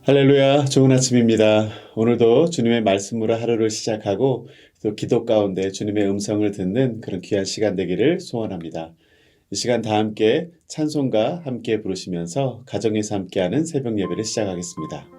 할렐루야, 좋은 아침입니다. 오늘도 주님의 말씀으로 하루를 시작하고 또 기도 가운데 주님의 음성을 듣는 그런 귀한 시간 되기를 소원합니다. 이 시간 다 함께 찬송가 함께 부르시면서 가정에서 함께하는 새벽 예배를 시작하겠습니다.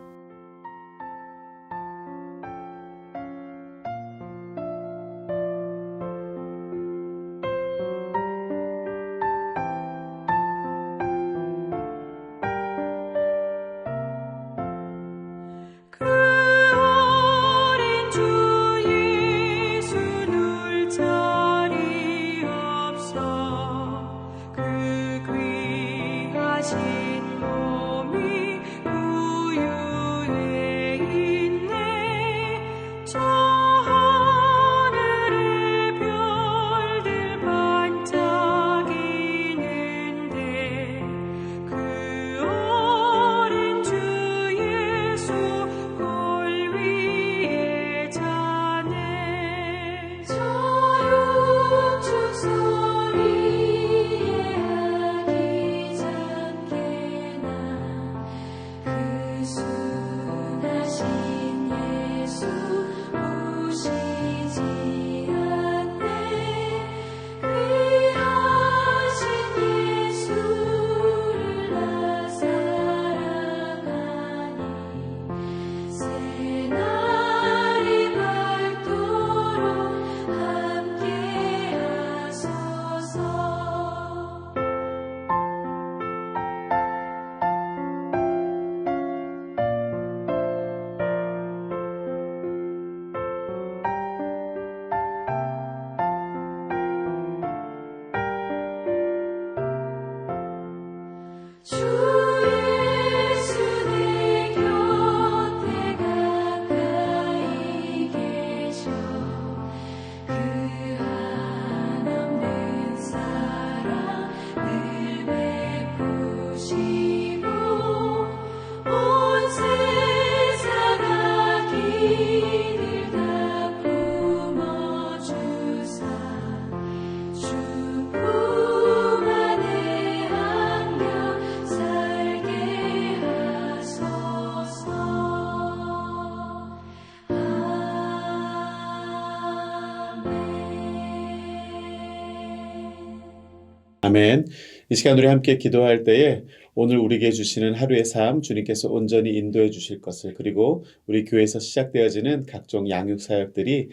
아멘. 이 시간 우리 함께 기도할 때에 오늘 우리에게 주시는 하루의 삶 주님께서 온전히 인도해 주실 것을, 그리고 우리 교회에서 시작되어지는 각종 양육 사역들이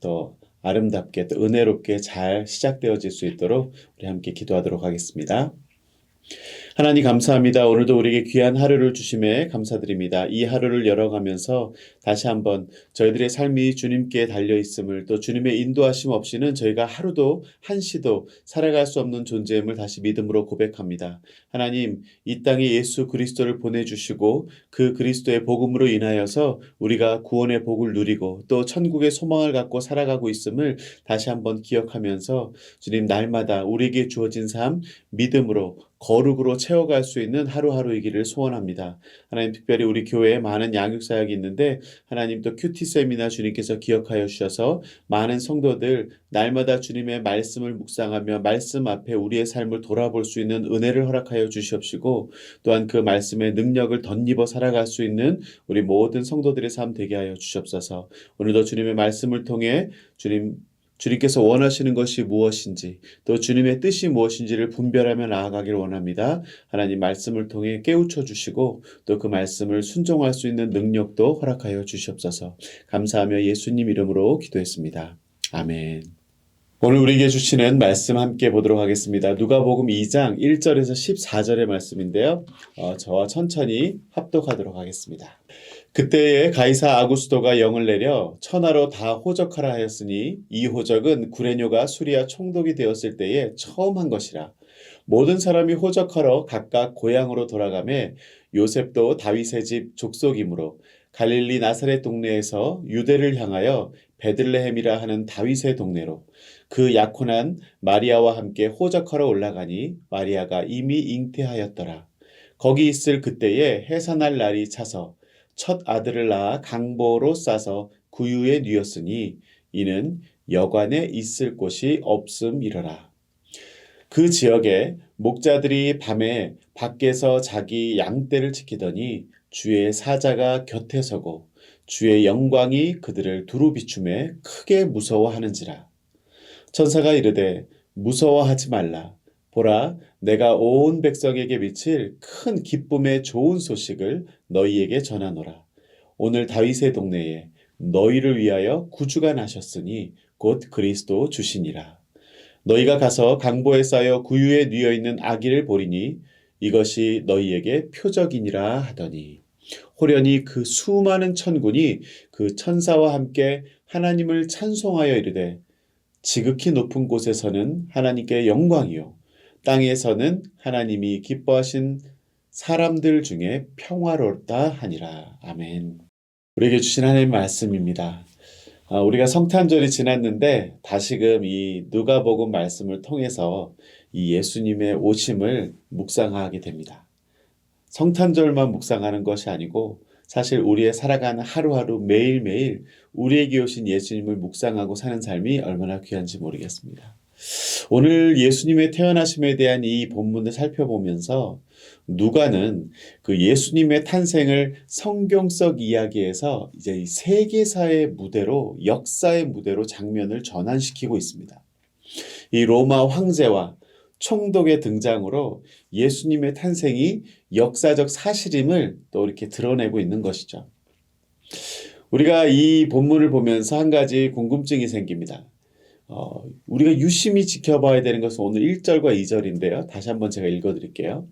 더 아름답게 또 은혜롭게 잘 시작되어질 수 있도록 우리 함께 기도하도록 하겠습니다. 하나님 감사합니다. 오늘도 우리에게 귀한 하루를 주심에 감사드립니다. 이 하루를 열어가면서 다시 한번 저희들의 삶이 주님께 달려있음을, 또 주님의 인도하심 없이는 저희가 하루도 한시도 살아갈 수 없는 존재임을 다시 믿음으로 고백합니다. 하나님, 이 땅에 예수 그리스도를 보내주시고 그 그리스도의 복음으로 인하여서 우리가 구원의 복을 누리고 또 천국의 소망을 갖고 살아가고 있음을 다시 한번 기억하면서 주님, 날마다 우리에게 주어진 삶 믿음으로 거룩으로 채워갈 수 있는 하루하루이기를 소원합니다. 하나님, 특별히 우리 교회에 많은 양육사역이 있는데 하나님 또 큐티 세미나 주님께서 기억하여 주셔서 많은 성도들 날마다 주님의 말씀을 묵상하며 말씀 앞에 우리의 삶을 돌아볼 수 있는 은혜를 허락하여 주시옵시고, 또한 그 말씀의 능력을 덧입어 살아갈 수 있는 우리 모든 성도들의 삶 되게 하여 주시옵소서. 오늘도 주님의 말씀을 통해 주님께서 원하시는 것이 무엇인지, 또 주님의 뜻이 무엇인지를 분별하며 나아가길 원합니다. 하나님, 말씀을 통해 깨우쳐 주시고 또 그 말씀을 순종할 수 있는 능력도 허락하여 주시옵소서. 감사하며 예수님 이름으로 기도했습니다. 아멘. 오늘 우리에게 주시는 말씀 함께 보도록 하겠습니다. 누가복음 2장 1절에서 14절의 말씀인데요. 저와 천천히 합독하도록 하겠습니다. 그때에 가이사 아구스도가 영을 내려 천하로 다 호적하라 하였으니 이 호적은 구레뇨가 수리아 총독이 되었을 때에 처음 한 것이라. 모든 사람이 호적하러 각각 고향으로 돌아가매 요셉도 다윗의 집 족속이므로 갈릴리 나사렛 동네에서 유대를 향하여 베들레헴이라 하는 다윗의 동네로 그 약혼한 마리아와 함께 호적하러 올라가니 마리아가 이미 잉태하였더라. 거기 있을 그때에 해산할 날이 차서 첫 아들을 낳아 강보로 싸서 구유에 뉘었으니 이는 여관에 있을 곳이 없음이러라. 그 지역에 목자들이 밤에 밖에서 자기 양떼를 지키더니 주의 사자가 곁에 서고 주의 영광이 그들을 두루 비추매 크게 무서워하는지라. 천사가 이르되 무서워하지 말라. 보라, 내가 온 백성에게 미칠 큰 기쁨의 좋은 소식을 너희에게 전하노라. 오늘 다윗의 동네에 너희를 위하여 구주가 나셨으니 곧 그리스도 주시니라. 너희가 가서 강보에 쌓여 구유에 뉘어 있는 아기를 보리니 이것이 너희에게 표적이니라 하더니 호련히 그 수많은 천군이 그 천사와 함께 하나님을 찬송하여 이르되 지극히 높은 곳에서는 하나님께 영광이요 땅에서는 하나님이 기뻐하신 사람들 중에 평화롭다 하니라. 아멘. 우리에게 주신 하나님의 말씀입니다. 우리가 성탄절이 지났는데 다시금 이 누가복음 말씀을 통해서 이 예수님의 오심을 묵상하게 됩니다. 성탄절만 묵상하는 것이 아니고 사실 우리의 살아가는 하루하루 매일매일 우리에게 오신 예수님을 묵상하고 사는 삶이 얼마나 귀한지 모르겠습니다. 오늘 예수님의 태어나심에 대한 이 본문을 살펴보면서 누가는 그 예수님의 탄생을 성경 속 이야기에서 이제 이 세계사의 무대로 역사의 무대로 장면을 전환시키고 있습니다. 이 로마 황제와 총독의 등장으로 예수님의 탄생이 역사적 사실임을 또 이렇게 드러내고 있는 것이죠. 우리가 이 본문을 보면서 한 가지 궁금증이 생깁니다. 우리가 유심히 지켜봐야 되는 것은 오늘 1절과 2절인데요. 다시 한번 제가 읽어드릴게요.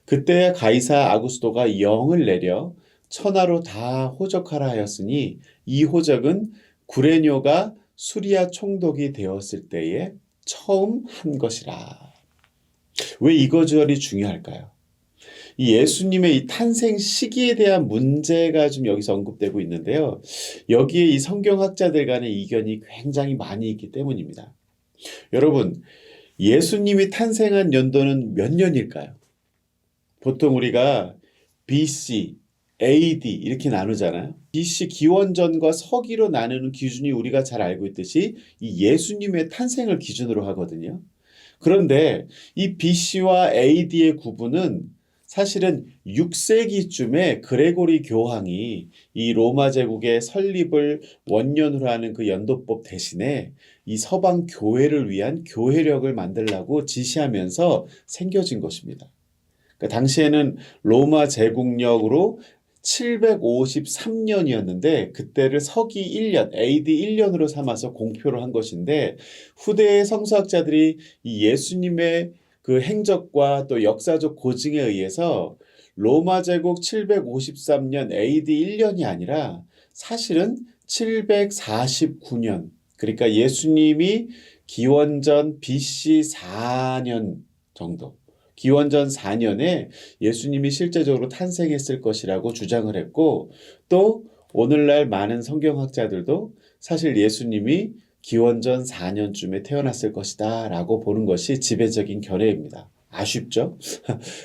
그때 가이사 아구스도가 영을 내려 천하로 다 호적하라 하였으니 이 호적은 구레뇨가 수리아 총독이 되었을 때에 처음 한 것이라. 왜 이 구절이 중요할까요? 이 예수님의 이 탄생 시기에 대한 문제가 좀 여기서 언급되고 있는데요. 여기에 이 성경학자들 간의 이견이 굉장히 많이 있기 때문입니다. 여러분, 예수님이 탄생한 연도는 몇 년일까요? 보통 우리가 BC, AD 이렇게 나누잖아요. BC 기원전과 서기로 나누는 기준이 우리가 잘 알고 있듯이 이 예수님의 탄생을 기준으로 하거든요. 그런데 이 BC와 AD의 구분은 사실은 6세기쯤에 그레고리 교황이 이 로마 제국의 설립을 원년으로 하는 그 연도법 대신에 이 서방 교회를 위한 교회력을 만들라고 지시하면서 생겨진 것입니다. 그러니까 당시에는 로마 제국력으로 753년이었는데 그때를 서기 1년, AD 1년으로 삼아서 공표를 한 것인데 후대의 성서학자들이 이 예수님의 그 행적과 또 역사적 고증에 의해서 로마 제국 753년 AD 1년이 아니라 사실은 749년, 그러니까 예수님이 기원전 BC 4년 정도, 기원전 4년에 예수님이 실제적으로 탄생했을 것이라고 주장을 했고 또 오늘날 많은 성경학자들도 사실 예수님이 기원전 4년쯤에 태어났을 것이다 라고 보는 것이 지배적인 견해입니다. 아쉽죠?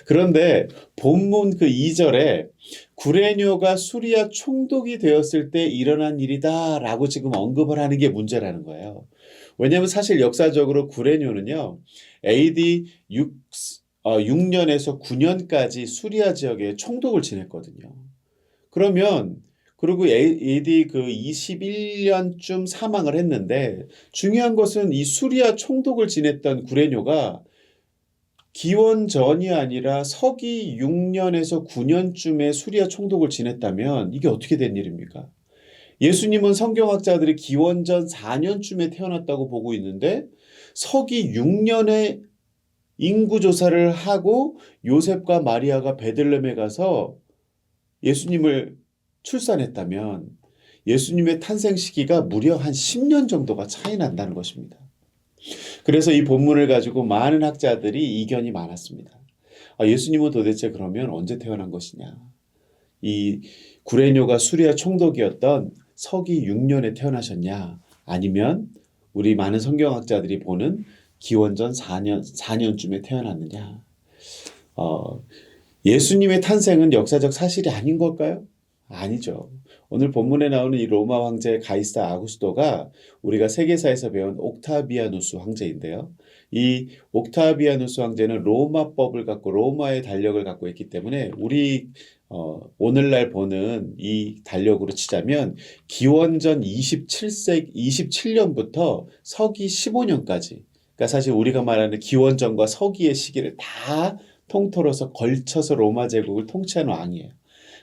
그런데 본문 그 2절에 구레뇨가 수리아 총독이 되었을 때 일어난 일이다 라고 지금 언급을 하는 게 문제라는 거예요. 왜냐하면 사실 역사적으로 구레뇨는요 AD 6년에서 9년까지 수리아 지역에 총독을 지냈거든요. 그리고 AD 그 21년쯤 사망을 했는데 중요한 것은 이 수리아 총독을 지냈던 구레뇨가 기원전이 아니라 서기 6년에서 9년쯤에 수리아 총독을 지냈다면 이게 어떻게 된 일입니까? 예수님은 성경학자들이 기원전 4년쯤에 태어났다고 보고 있는데 서기 6년에 인구조사를 하고 요셉과 마리아가 베들레헴에 가서 예수님을 출산했다면 예수님의 탄생 시기가 무려 한 10년 정도가 차이 난다는 것입니다. 그래서 이 본문을 가지고 많은 학자들이 이견이 많았습니다. 예수님은 도대체 그러면 언제 태어난 것이냐? 이 구레뇨가 수리아 총독이었던 서기 6년에 태어나셨냐? 아니면 우리 많은 성경학자들이 보는 기원전 4년쯤에 태어났느냐? 예수님의 탄생은 역사적 사실이 아닌 걸까요? 아니죠. 오늘 본문에 나오는 이 로마 황제 가이사 아구스도가 우리가 세계사에서 배운 옥타비아누스 황제인데요. 이 옥타비아누스 황제는 로마법을 갖고 로마의 달력을 갖고 있기 때문에 우리 오늘날 보는 이 달력으로 치자면 기원전 27년부터 서기 15년까지, 그러니까 사실 우리가 말하는 기원전과 서기의 시기를 다 통틀어서 걸쳐서 로마 제국을 통치한 왕이에요.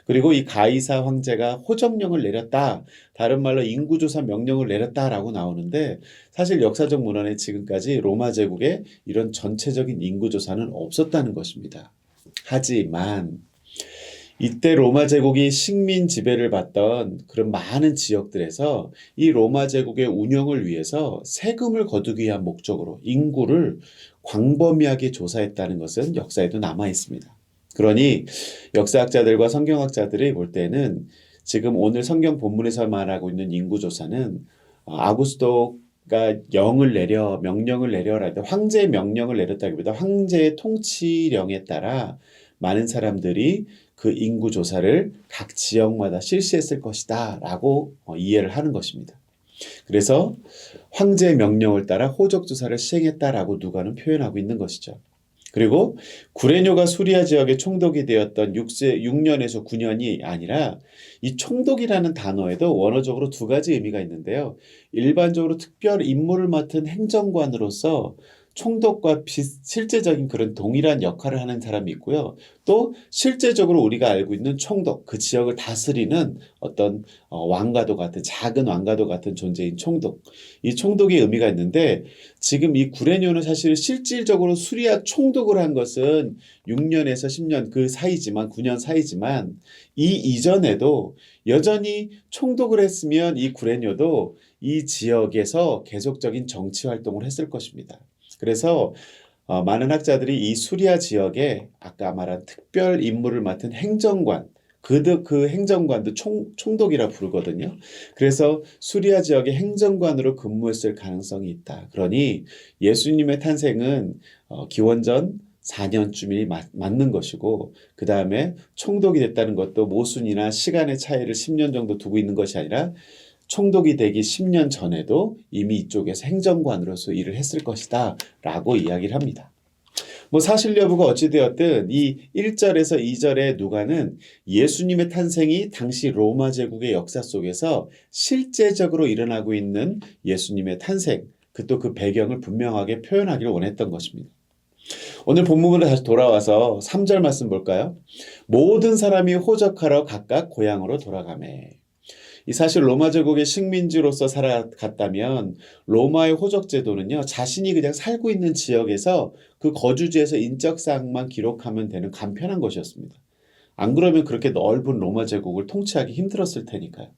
그리고 이 가이사 황제가 호정령을 내렸다, 다른 말로 인구조사 명령을 내렸다라고 나오는데, 사실 역사적 문헌에 지금까지 로마 제국에 이런 전체적인 인구조사는 없었다는 것입니다. 하지만 이때 로마 제국이 식민 지배를 받던 그런 많은 지역들에서 이 로마 제국의 운영을 위해서 세금을 거두기 위한 목적으로 인구를 광범위하게 조사했다는 것은 역사에도 남아 있습니다. 그러니 역사학자들과 성경학자들이 볼 때는 지금 오늘 성경 본문에서 말하고 있는 인구조사는 아구스토가 명령을 내려라 할 때 황제의 명령을 내렸다기보다 황제의 통치령에 따라 많은 사람들이 그 인구 조사를 각 지역마다 실시했을 것이다 라고 이해를 하는 것입니다. 그래서 황제의 명령을 따라 호적 조사를 시행했다라고 누가는 표현하고 있는 것이죠. 그리고 구레뇨가 수리아 지역에 총독이 되었던 6년에서 9년이 아니라, 이 총독이라는 단어에도 원어적으로 두 가지 의미가 있는데요. 일반적으로 특별 임무를 맡은 행정관으로서 총독과 실제적인 그런 동일한 역할을 하는 사람이 있고요. 또 실제적으로 우리가 알고 있는 총독, 그 지역을 다스리는 어떤 왕과도 같은, 작은 왕과도 같은 존재인 총독. 이 총독의 의미가 있는데, 지금 이 구레뇨는 사실 실질적으로 수리아 총독을 한 것은 6년에서 10년 그 사이지만, 9년 사이지만, 이 이전에도 여전히 총독을 했으면 이 구레뇨도 이 지역에서 계속적인 정치 활동을 했을 것입니다. 그래서 많은 학자들이 이 수리아 지역에 아까 말한 특별 임무를 맡은 행정관, 그 행정관도 총독이라 부르거든요. 그래서 수리아 지역의 행정관으로 근무했을 가능성이 있다. 그러니 예수님의 탄생은 기원전 4년쯤이 맞는 것이고, 그 다음에 총독이 됐다는 것도 모순이나 시간의 차이를 10년 정도 두고 있는 것이 아니라 총독이 되기 10년 전에도 이미 이쪽에서 행정관으로서 일을 했을 것이다 라고 이야기를 합니다. 사실 여부가 어찌되었든 이 1절에서 2절의 누가는 예수님의 탄생이 당시 로마 제국의 역사 속에서 실제적으로 일어나고 있는 예수님의 탄생, 또 그 배경을 분명하게 표현하기를 원했던 것입니다. 오늘 본문으로 다시 돌아와서 3절 말씀 볼까요? 모든 사람이 호적하러 각각 고향으로 돌아가매. 이 사실 로마 제국의 식민지로서 살아갔다면 로마의 호적 제도는요, 자신이 그냥 살고 있는 지역에서 그 거주지에서 인적사항만 기록하면 되는 간편한 것이었습니다. 안 그러면 그렇게 넓은 로마 제국을 통치하기 힘들었을 테니까요.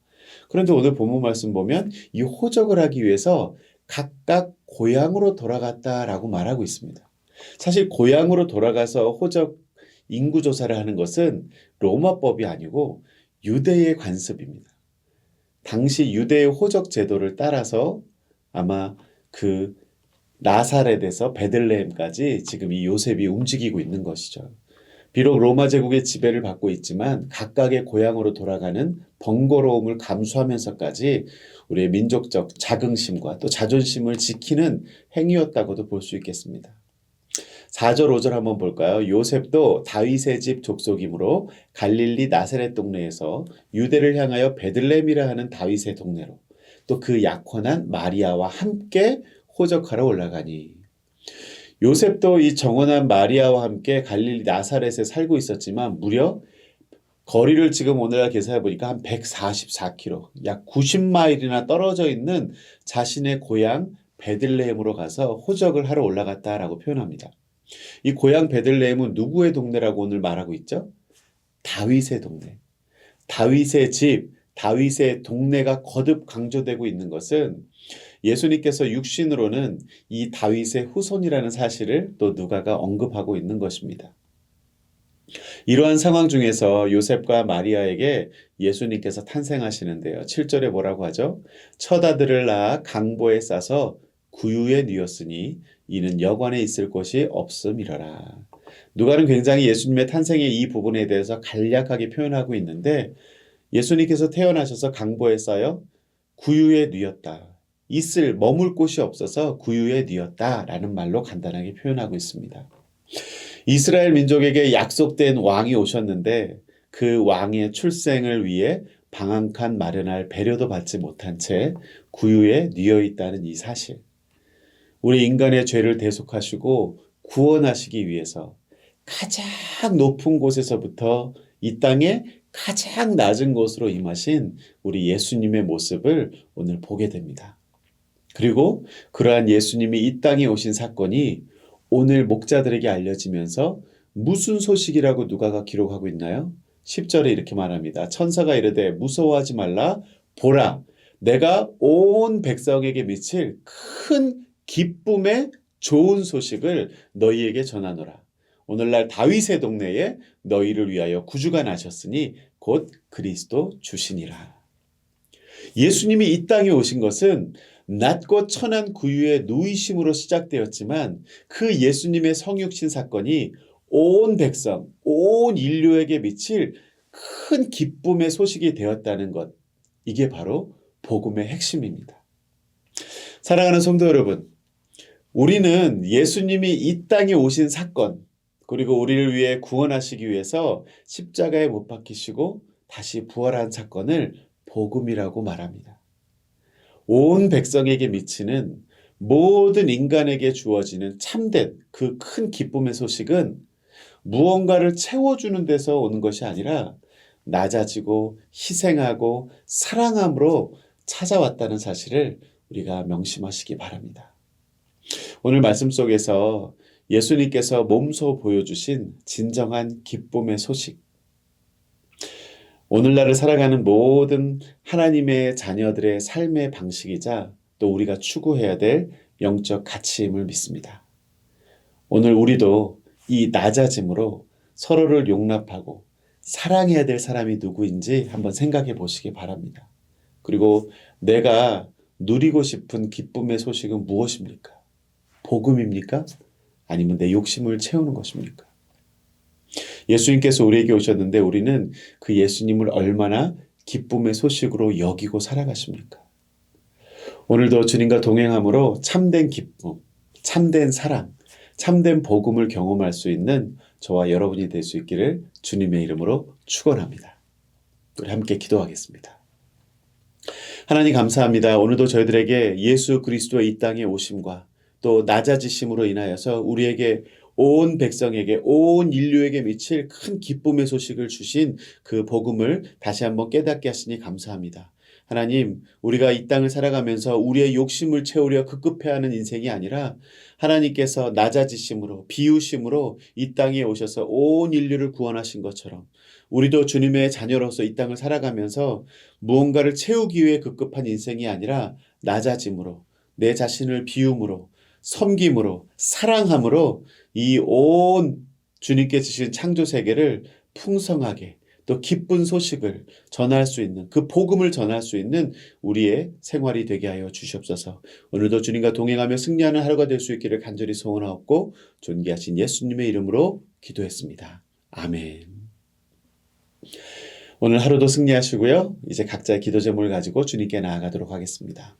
그런데 오늘 본문 말씀 보면 이 호적을 하기 위해서 각각 고향으로 돌아갔다라고 말하고 있습니다. 사실 고향으로 돌아가서 호적 인구 조사를 하는 것은 로마법이 아니고 유대의 관습입니다. 당시 유대의 호적 제도를 따라서 아마 그 나사렛에서 베들레헴까지 지금 이 요셉이 움직이고 있는 것이죠. 비록 로마 제국의 지배를 받고 있지만 각각의 고향으로 돌아가는 번거로움을 감수하면서까지 우리의 민족적 자긍심과 또 자존심을 지키는 행위였다고도 볼 수 있겠습니다. 4절 5절 한번 볼까요? 요셉도 다윗의 집 족속이므로 갈릴리 나사렛 동네에서 유대를 향하여 베들레헴이라 하는 다윗의 동네로 또 그 약혼한 마리아와 함께 호적하러 올라가니. 요셉도 이 정혼한 마리아와 함께 갈릴리 나사렛에 살고 있었지만 무려 거리를 지금 오늘날 계산해 보니까 한 144km, 약 90마일이나 떨어져 있는 자신의 고향 베들레헴으로 가서 호적을 하러 올라갔다라고 표현합니다. 이 고향 베들레헴은 누구의 동네라고 오늘 말하고 있죠? 다윗의 동네. 다윗의 집, 다윗의 동네가 거듭 강조되고 있는 것은 예수님께서 육신으로는 이 다윗의 후손이라는 사실을 또 누가가 언급하고 있는 것입니다. 이러한 상황 중에서 요셉과 마리아에게 예수님께서 탄생하시는데요. 7절에 뭐라고 하죠? 첫 아들을 낳아 강보에 싸서 구유에 뉘었으니 이는 여관에 있을 곳이 없음이러라. 누가는 굉장히 예수님의 탄생의 이 부분에 대해서 간략하게 표현하고 있는데, 예수님께서 태어나셔서 강보에 쌓여 구유에 뉘었다. 머물 곳이 없어서 구유에 뉘었다라는 말로 간단하게 표현하고 있습니다. 이스라엘 민족에게 약속된 왕이 오셨는데 그 왕의 출생을 위해 방 한 칸 마련할 배려도 받지 못한 채 구유에 뉘어 있다는 이 사실. 우리 인간의 죄를 대속하시고 구원하시기 위해서 가장 높은 곳에서부터 이 땅의 가장 낮은 곳으로 임하신 우리 예수님의 모습을 오늘 보게 됩니다. 그리고 그러한 예수님이 이 땅에 오신 사건이 오늘 목자들에게 알려지면서 무슨 소식이라고 누가가 기록하고 있나요? 10절에 이렇게 말합니다. 천사가 이르되 무서워하지 말라. 보라, 내가 온 백성에게 미칠 큰 기쁨의 좋은 소식을 너희에게 전하노라. 오늘날 다윗의 동네에 너희를 위하여 구주가 나셨으니 곧 그리스도 주시니라. 예수님이 이 땅에 오신 것은 낮고 천한 구유의 누이심으로 시작되었지만 그 예수님의 성육신 사건이 온 백성, 온 인류에게 미칠 큰 기쁨의 소식이 되었다는 것. 이게 바로 복음의 핵심입니다. 사랑하는 성도 여러분, 우리는 예수님이 이 땅에 오신 사건, 그리고 우리를 위해 구원하시기 위해서 십자가에 못 박히시고 다시 부활한 사건을 복음이라고 말합니다. 온 백성에게 미치는 모든 인간에게 주어지는 참된 그 큰 기쁨의 소식은 무언가를 채워주는 데서 오는 것이 아니라 낮아지고 희생하고 사랑함으로 찾아왔다는 사실을 우리가 명심하시기 바랍니다. 오늘 말씀 속에서 예수님께서 몸소 보여주신 진정한 기쁨의 소식, 오늘날을 살아가는 모든 하나님의 자녀들의 삶의 방식이자 또 우리가 추구해야 될 영적 가치임을 믿습니다. 오늘 우리도 이 낮아짐으로 서로를 용납하고 사랑해야 될 사람이 누구인지 한번 생각해 보시기 바랍니다. 그리고 내가 누리고 싶은 기쁨의 소식은 무엇입니까? 복음입니까? 아니면 내 욕심을 채우는 것입니까? 예수님께서 우리에게 오셨는데 우리는 그 예수님을 얼마나 기쁨의 소식으로 여기고 살아가십니까? 오늘도 주님과 동행함으로 참된 기쁨, 참된 사랑, 참된 복음을 경험할 수 있는 저와 여러분이 될 수 있기를 주님의 이름으로 축원합니다. 우리 함께 기도하겠습니다. 하나님 감사합니다. 오늘도 저희들에게 예수 그리스도의 이 땅에 오심과 또 낮아지심으로 인하여서 우리에게 온 백성에게 온 인류에게 미칠 큰 기쁨의 소식을 주신 그 복음을 다시 한번 깨닫게 하시니 감사합니다. 하나님, 우리가 이 땅을 살아가면서 우리의 욕심을 채우려 급급해하는 인생이 아니라 하나님께서 낮아지심으로 비우심으로 이 땅에 오셔서 온 인류를 구원하신 것처럼 우리도 주님의 자녀로서 이 땅을 살아가면서 무언가를 채우기 위해 급급한 인생이 아니라 낮아짐으로 내 자신을 비움으로 섬김으로 사랑함으로 이 온 주님께 주신 창조 세계를 풍성하게 또 기쁜 소식을 전할 수 있는 그 복음을 전할 수 있는 우리의 생활이 되게 하여 주시옵소서. 오늘도 주님과 동행하며 승리하는 하루가 될 수 있기를 간절히 소원하옵고 존귀하신 예수님의 이름으로 기도했습니다. 아멘. 오늘 하루도 승리하시고요. 이제 각자의 기도 제목을 가지고 주님께 나아가도록 하겠습니다.